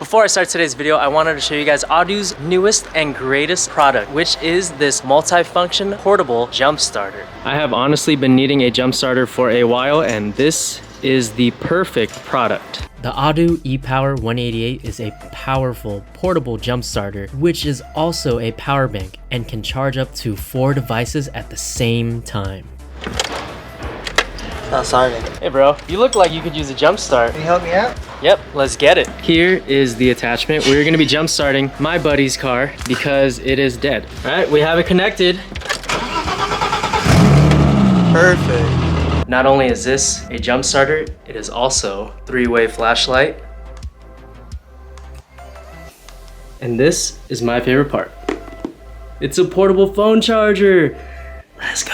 Before I start today's video, I wanted to show you guys Overdue newest and greatest product, which is this multi-function portable jump starter. I have honestly been needing a jump starter for a while, and this is the perfect product. The Overdue e-Power 188 is a powerful portable jump starter, which is also a power bank and can charge up to 4 devices at the same time. Not starting. Hey bro, you look like you could use a jump start. Can you help me out? Yep, let's get it. Here is the attachment. We're gonna be jump starting my buddy's car because it is dead. All right, we have it connected. Perfect. Not only is this a jump starter, it is also 3-way flashlight. And this is my favorite part. It's a portable phone charger. Let's go.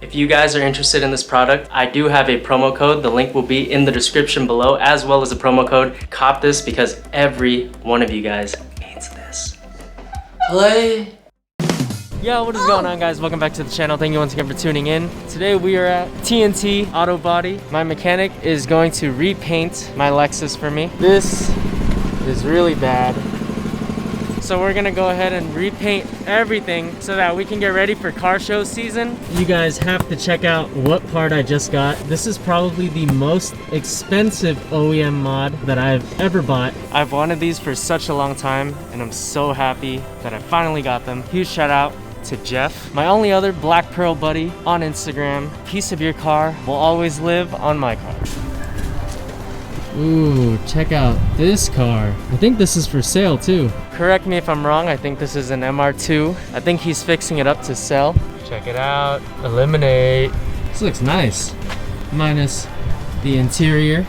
If you guys are interested in this product, I do have a promo code. The link will be in the description below, as well as a promo code. Cop this because every one of you guys needs this. Play. Yo, what is going on, guys? Welcome back to the channel. Thank you once again for tuning in. Today we are at TNT Auto Body. My mechanic is going to repaint my Lexus for me. This is really bad. So we're gonna go ahead and repaint everything so that we can get ready for car show season. You guys have to check out what part I just got. This is probably the most expensive OEM mod that I've ever bought. I've wanted these for such a long time, and I'm so happy that I finally got them. Huge shout out to Jeff, my only other Black Pearl buddy on Instagram. Piece of your car will always live on my car. Ooh, check out this car. I think this is for sale too. Correct me if I'm wrong, I think this is an MR2. I think he's fixing it up to sell. Check it out, eliminate. This looks nice. Minus the interior.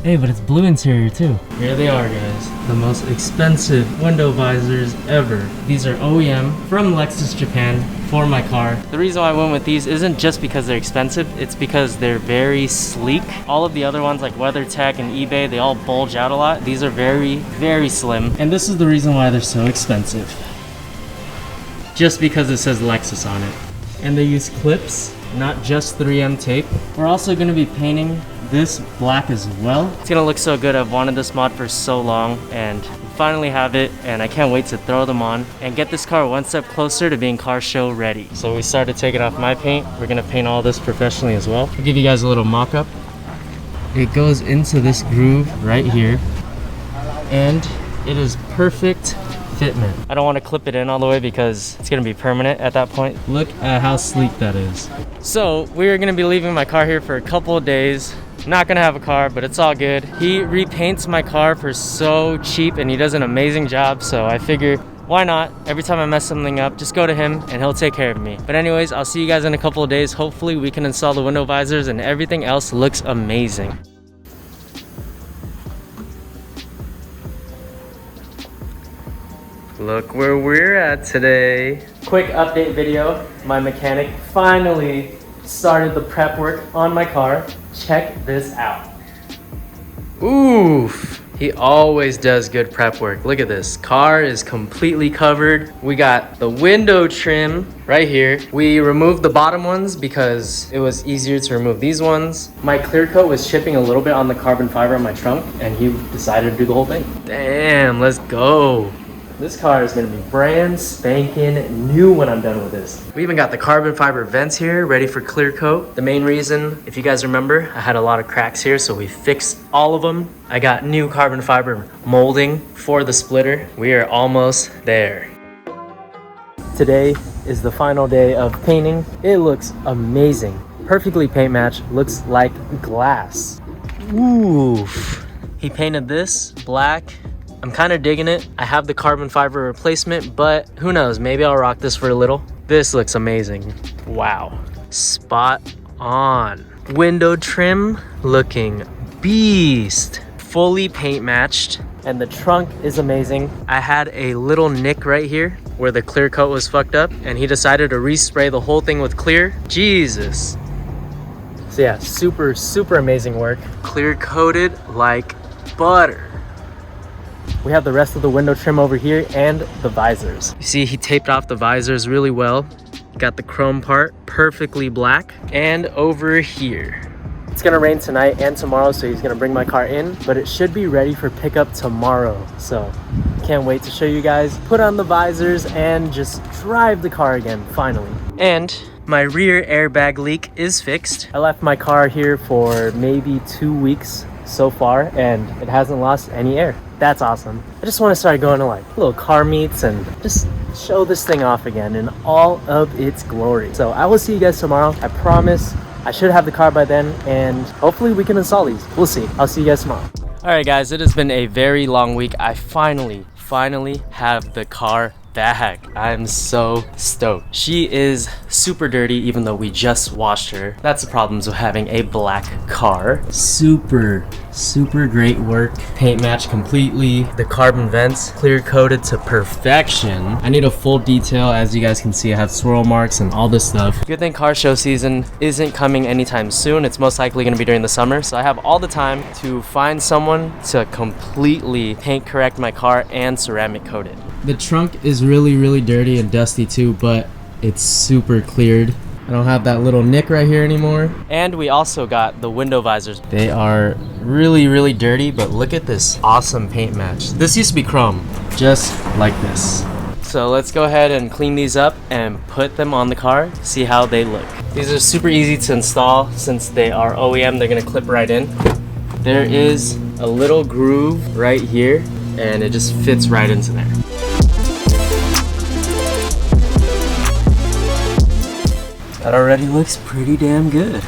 Hey, but it's blue interior too. Here they are, guys. The most expensive window visors ever. These are OEM from Lexus Japan for my car. The reason why I went with these isn't just because they're expensive, it's because they're very sleek. All of the other ones like WeatherTech and eBay, they all bulge out a lot. These are very, very slim. And this is the reason why they're so expensive. Just because it says Lexus on it. And they use clips, not just 3M tape. We're also gonna be painting this black as well. It's gonna look so good. I've wanted this mod for so long, and we finally have it, and I can't wait to throw them on and get this car one step closer to being car show ready. So we started taking off my paint. We're gonna paint all this professionally as well. I'll give you guys a little mock-up. It goes into this groove right here, and it is perfect fitment. I don't want to clip it in all the way because it's gonna be permanent at that point. Look at how sleek that is. So we're gonna be leaving my car here for a couple of days. Not gonna have a car, but it's all good. He repaints my car for so cheap, and he does an amazing job, so I figure why not? Every time I mess something up, just go to him and he'll take care of me. But anyways, I'll see you guys in a couple of days. Hopefully we can install the window visors and everything else looks amazing. Look where we're at today. Quick update video. My mechanic finally started the prep work on my car. Check this out. Oof. He always does good prep work. Look at this. Car is completely covered. We got the window trim right here. We removed the bottom ones because it was easier to remove these ones. My clear coat was chipping a little bit on the carbon fiber on my trunk, and he decided to do the whole thing. Damn, let's go. This car is gonna be brand spanking new when I'm done with this. We even got the carbon fiber vents here ready for clear coat. The main reason, if you guys remember, I had a lot of cracks here, so we fixed all of them. I got new carbon fiber molding for the splitter. We are almost there. Today is the final day of painting. It looks amazing. Perfectly paint match, looks like glass. Oof. He painted this black. I'm kind of digging it. I have the carbon fiber replacement, but who knows, maybe I'll rock this for a little. This looks amazing. Wow, spot on. Window trim looking beast. Fully paint matched, and the trunk is amazing. I had a little nick right here where the clear coat was fucked up, and he decided to respray the whole thing with clear. Jesus. So yeah, super, super amazing work. Clear coated like butter. We have the rest of the window trim over here and the visors. You see, he taped off the visors really well. Got the chrome part perfectly black. And over here, It's gonna rain tonight and tomorrow, so he's gonna bring my car in, but it should be ready for pickup tomorrow. So can't wait to show you guys, put on the visors and just drive the car again, finally. And my rear airbag leak is fixed. I left my car here for maybe 2 weeks so far and it hasn't lost any air. That's awesome. I just want to start going to like little car meets and just show this thing off again in all of its glory. So I will see you guys tomorrow. I promise. I should have the car by then and hopefully we can install these. We'll see. I'll see you guys tomorrow. All right guys, it has been a very long week. I finally have the car back. I'm so stoked. She is super dirty even though we just washed her. That's the problems with having a black car. Super great work. Paint match completely. The carbon vents clear coated to perfection. I need a full detail. As you guys can see, I have swirl marks and all this stuff. Good thing car show season isn't coming anytime soon. It's most likely gonna be during the summer, so I have all the time to find someone to completely paint correct my car and ceramic coat it. The trunk is really dirty and dusty too, but it's super cleared. I don't have that little nick right here anymore. And we also got the window visors. They are really dirty, but look at this awesome paint match. This used to be chrome, just like this. So let's go ahead and clean these up and put them on the car, see how they look. These are super easy to install since they are OEM, they're gonna clip right in. There is a little groove right here and it just fits right into there. That already looks pretty damn good.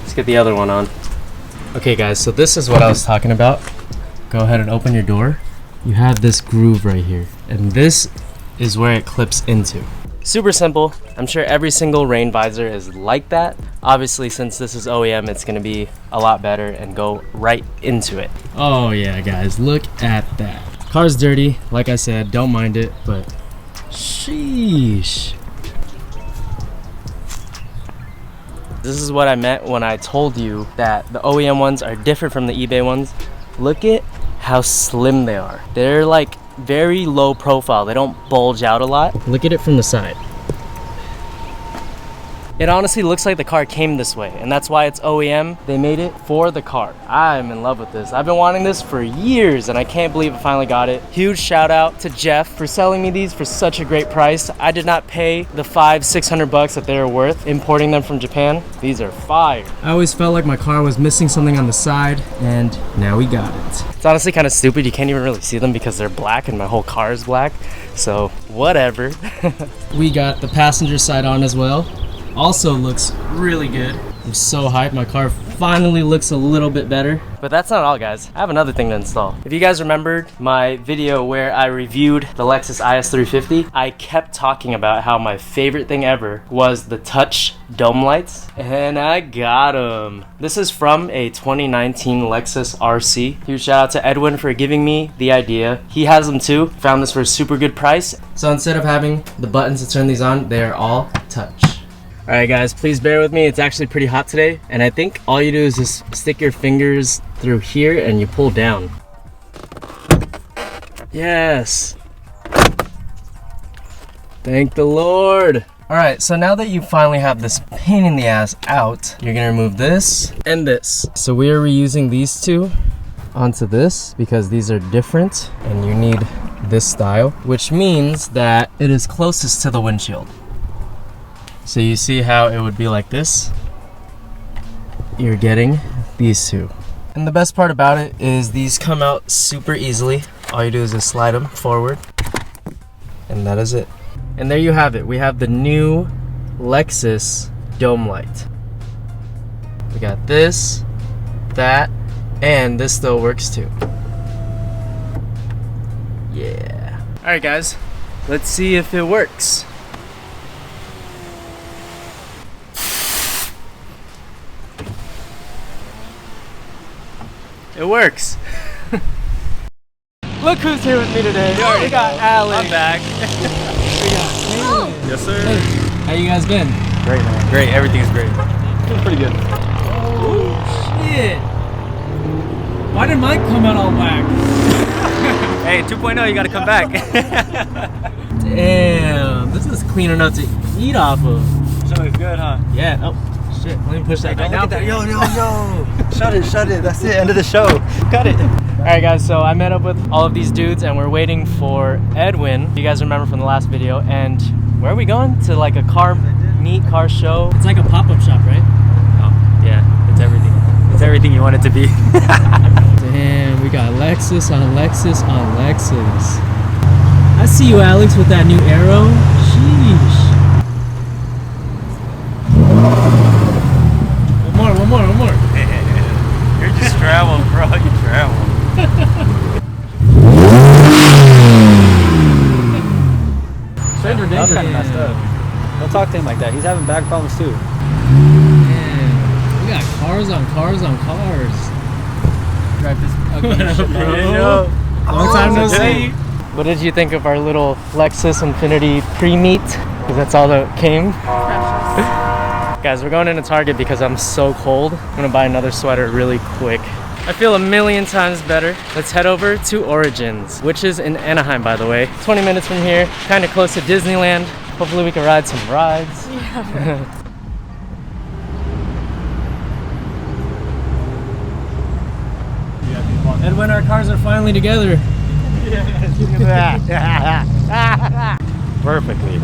Let's get the other one on. Okay guys, so this is what I was talking about. Go ahead and open your door. You have this groove right here, and this is where it clips into. Super simple. I'm sure every single rain visor is like that. Obviously, since this is OEM, it's gonna be a lot better and go right into it. Oh yeah, guys, look at that. Car's dirty, like I said, don't mind it, but sheesh. This is what I meant when I told you that the OEM ones are different from the eBay ones. Look at how slim they are. They're like very low profile. They don't bulge out a lot. Look at it from the side. It honestly looks like the car came this way, and that's why it's OEM. They made it for the car. I'm in love with this. I've been wanting this for years, and I can't believe I finally got it. Huge shout out to Jeff for selling me these for such a great price. I did not pay the $500-600 that they were worth importing them from Japan. These are fire. I always felt like my car was missing something on the side, and now we got it. It's honestly kind of stupid. You can't even really see them because they're black, and my whole car is black. So whatever. We got the passenger side on as well. Also looks really good. I'm so hyped. My car finally looks a little bit better. But that's not all, guys. I have another thing to install. If you guys remembered my video where I reviewed the Lexus IS350, I kept talking about how my favorite thing ever was the touch dome lights, and I got them. This is from a 2019 Lexus RC. Huge shout out to Edwin for giving me the idea. He has them too. Found this for a super good price. So instead of having the buttons to turn these on, they are all touch. All right guys, please bear with me. It's actually pretty hot today, and I think all you do is just stick your fingers through here and you pull down. Yes. Thank the Lord. All right, so now that you finally have this pain in the ass out, you're gonna remove this and this. So we are reusing these two onto this because these are different and you need this style, which means that it is closest to the windshield. So you see how it would be like this? You're getting these two. And the best part about it is these come out super easily. All you do is just slide them forward, and that is it. And there you have it. We have the new Lexus dome light. We got this, that, and this still works too. Yeah. All right guys, let's see if it works. It works. Look who's here with me today. We got Alan. I'm back. We got Nguyen. Yes, sir. Hey, how you guys been? Great, man. Great. Everything's great. Doing pretty good. Oh, shit. Why did mine come out all whack? Hey, 2.0, you gotta come back. Damn, this is clean enough to eat off of. That looks good, huh? Yeah. Oh, shit. Let me push that back down. Yo. Shut it. That's it. End of the show. Cut it. Alright guys, so I met up with all of these dudes and we're waiting for Edwin. You guys remember from the last video. And where are we going? To like a car meet, car show. It's like a pop-up shop, right? Oh, yeah. It's everything. It's everything you want it to be. Damn, we got Lexus on Lexus on Lexus. I see you, Alex, with that new arrow. Sheesh. One more. You're just travel, bro. You travel. Stranger danger. That's kind of messed up. Don't talk to him like that. He's having back problems too. Man, we got cars on cars on cars. Drive this ugly shit, bro. Long time no see. What did you think of our little Lexus Infinity pre-meet? Because that's all that came. Guys, we're going into Target because I'm so cold. I'm gonna buy another sweater really quick. I feel a million times better. Let's head over to Origins, which is in Anaheim, by the way. 20 minutes from here, kind of close to Disneyland. Hopefully we can ride some rides. Yeah. Edwin, our cars are finally together. Yes, look at that. Perfectly.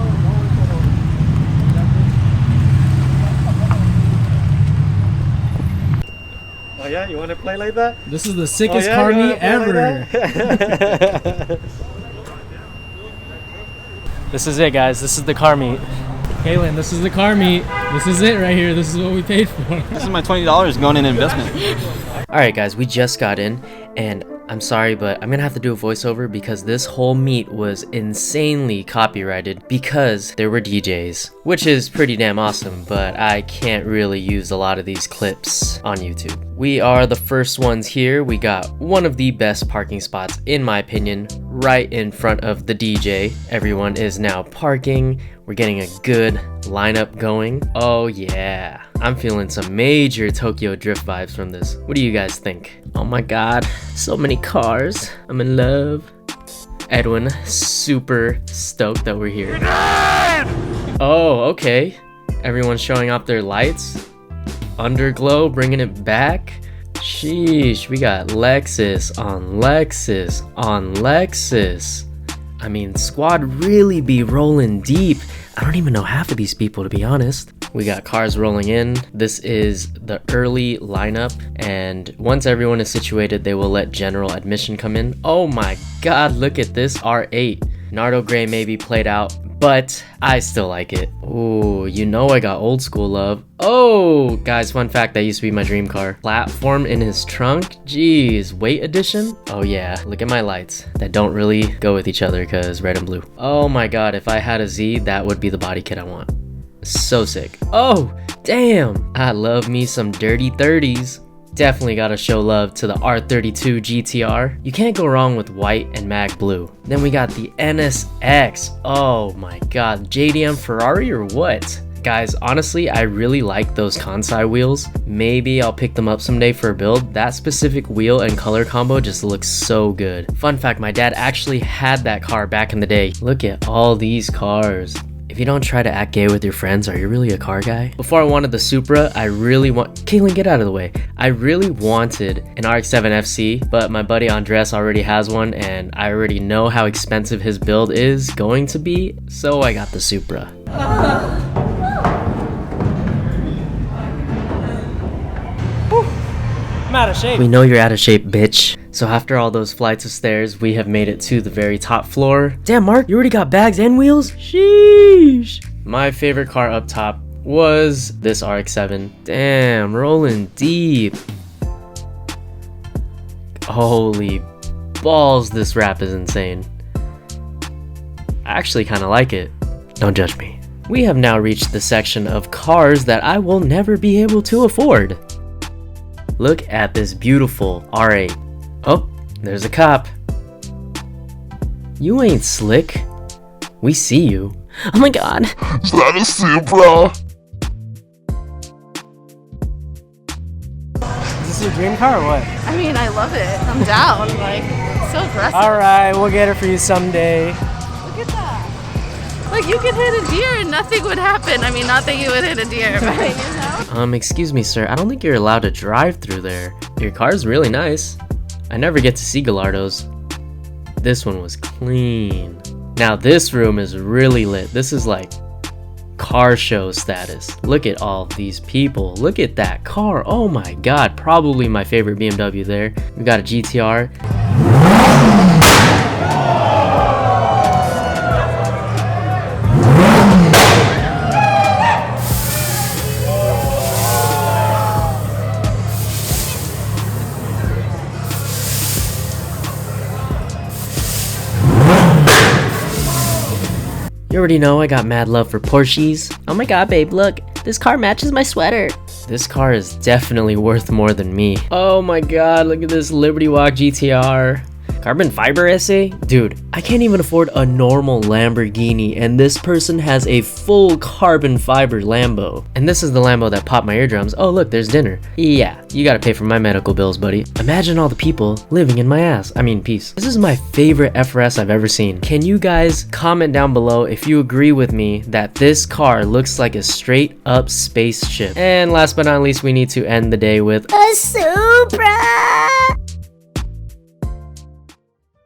Oh yeah, you want to play like that? This is the sickest car meet ever. This is it, guys. This is the car meet. Kaylin, this is the car meet. This is it right here. This is what we paid for. This is my $20 going in investment. All right, guys, we just got in, and I'm sorry, but I'm gonna have to do a voiceover because this whole meet was insanely copyrighted because there were DJs, which is pretty damn awesome, but I can't really use a lot of these clips on YouTube. We are the first ones here. We got one of the best parking spots, in my opinion, right in front of the DJ. Everyone is now parking. We're getting a good lineup going. Oh yeah, I'm feeling some major Tokyo Drift vibes from this. What do you guys think? Oh my god, so many cars. I'm in love. Edwin, super stoked that we're here. Oh, okay. Everyone's showing off their lights. Underglow, bringing it back. Sheesh, we got Lexus on Lexus on Lexus. I mean, squad really be rolling deep. I don't even know half of these people, to be honest. We got cars rolling in. This is the early lineup, and once everyone is situated, they will let general admission come in. Oh my god, look at this R8. Nardo Gray may be played out, but I still like it. Ooh, you know I got old school love. Oh, guys, fun fact, that used to be my dream car. Platform in his trunk? Jeez, weight edition? Oh yeah, look at my lights that don't really go with each other because red and blue. Oh my god, if I had a Z, that would be the body kit I want. So sick. Oh, damn. I love me some dirty 30s. Definitely gotta show love to the R32 GTR. You can't go wrong with white and mag blue. Then we got the NSX. Oh my god, JDM Ferrari or what? Guys, honestly, I really like those Kansai wheels. Maybe I'll pick them up someday for a build. That specific wheel and color combo just looks so good. Fun fact, my dad actually had that car back in the day. Look at all these cars. If you don't try to act gay with your friends, are you really a car guy? Before I wanted the Supra, I really Caitlin, get out of the way. I really wanted an RX-7 FC, but my buddy Andres already has one, and I already know how expensive his build is going to be, so I got the Supra. I'm out of shape. We know you're out of shape, bitch. So after all those flights of stairs, we have made it to the very top floor. Damn, Mark, you already got bags and wheels? Sheesh. My favorite car up top was this RX-7. Damn, rolling deep. Holy balls, this wrap is insane. I actually kind of like it. Don't judge me. We have now reached the section of cars that I will never be able to afford. Look at this beautiful R8. Oh, there's a cop. You ain't slick. We see you. Oh my god. Is that a Supra? Is this your dream car or what? I mean, I love it. I'm down. Like, it's so aggressive. Alright, we'll get it for you someday. Look at that. Like, you could hit a deer and nothing would happen. I mean, not that you would hit a deer, but you know? Excuse me, sir. I don't think you're allowed to drive through there. Your car's really nice. I never get to see Gallardo's. This one was clean. Now this room is really lit. This is like car show status. Look at all these people. Look at that car. Oh my god, probably my favorite BMW there. We got a GTR. You already know I got mad love for Porsches. Oh my god, babe, look. This car matches my sweater. This car is definitely worth more than me. Oh my god, look at this Liberty Walk GTR. Carbon fiber essay? Dude, I can't even afford a normal Lamborghini, and this person has a full carbon fiber Lambo. And this is the Lambo that popped my eardrums. Oh look, there's dinner. Yeah, you gotta pay for my medical bills, buddy. Imagine all the people living in my ass. I mean, peace. This is my favorite FRS I've ever seen. Can you guys comment down below if you agree with me that this car looks like a straight up spaceship? And last but not least, we need to end the day with a Supra!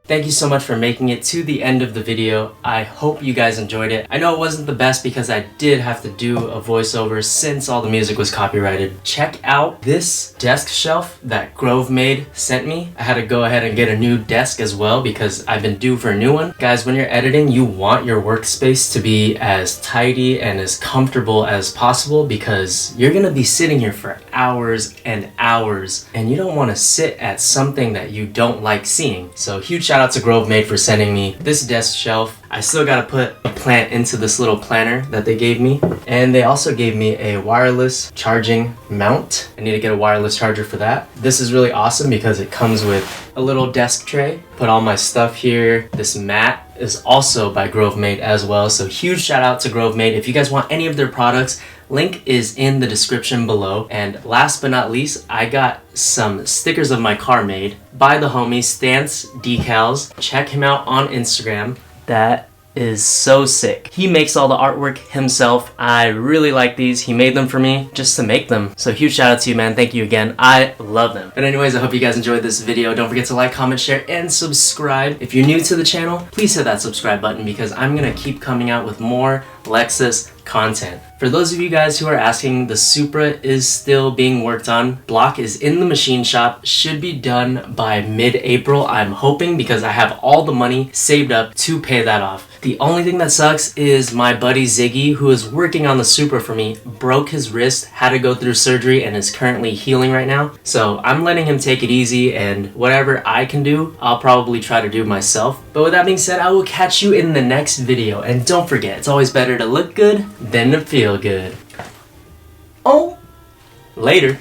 Thank you so much for making it to the end of the video. I hope you guys enjoyed it. I know it wasn't the best because I did have to do a voiceover since all the music was copyrighted. Check out this desk shelf that Grovemade sent me. I had to go ahead and get a new desk as well because I've been due for a new one. Guys, when you're editing, you want your workspace to be as tidy and as comfortable as possible because you're gonna be sitting here for hours and hours and you don't want to sit at something that you don't like seeing. So huge shout out to Grovemade for sending me this desk shelf. I still gotta put a plant into this little planner that they gave me. And they also gave me a wireless charging mount. I need to get a wireless charger for that. This is really awesome because it comes with a little desk tray. Put all my stuff here. This mat is also by Grovemade as well. So huge shout out to Grovemade. If you guys want any of their products, link is in the description below. And last but not least, I got some stickers of my car made by the homie Stance Decals. Check him out on Instagram. That is so sick. He makes all the artwork himself. I really like these. He made them for me just to make them. So huge shout out to you, man. Thank you again. I love them. But anyways, I hope you guys enjoyed this video. Don't forget to like, comment, share, and subscribe. If you're new to the channel, please hit that subscribe button because I'm gonna keep coming out with more Lexus content. For those of you guys who are asking, the Supra is still being worked on. Block is in the machine shop, should be done by mid-April, I'm hoping, because I have all the money saved up to pay that off. The only thing that sucks is my buddy Ziggy, who is working on the Supra for me, broke his wrist, had to go through surgery, and is currently healing right now. So I'm letting him take it easy, and whatever I can do, I'll probably try to do myself. But with that being said, I will catch you in the next video. And don't forget, it's always better to look good than to feel good. Oh, later.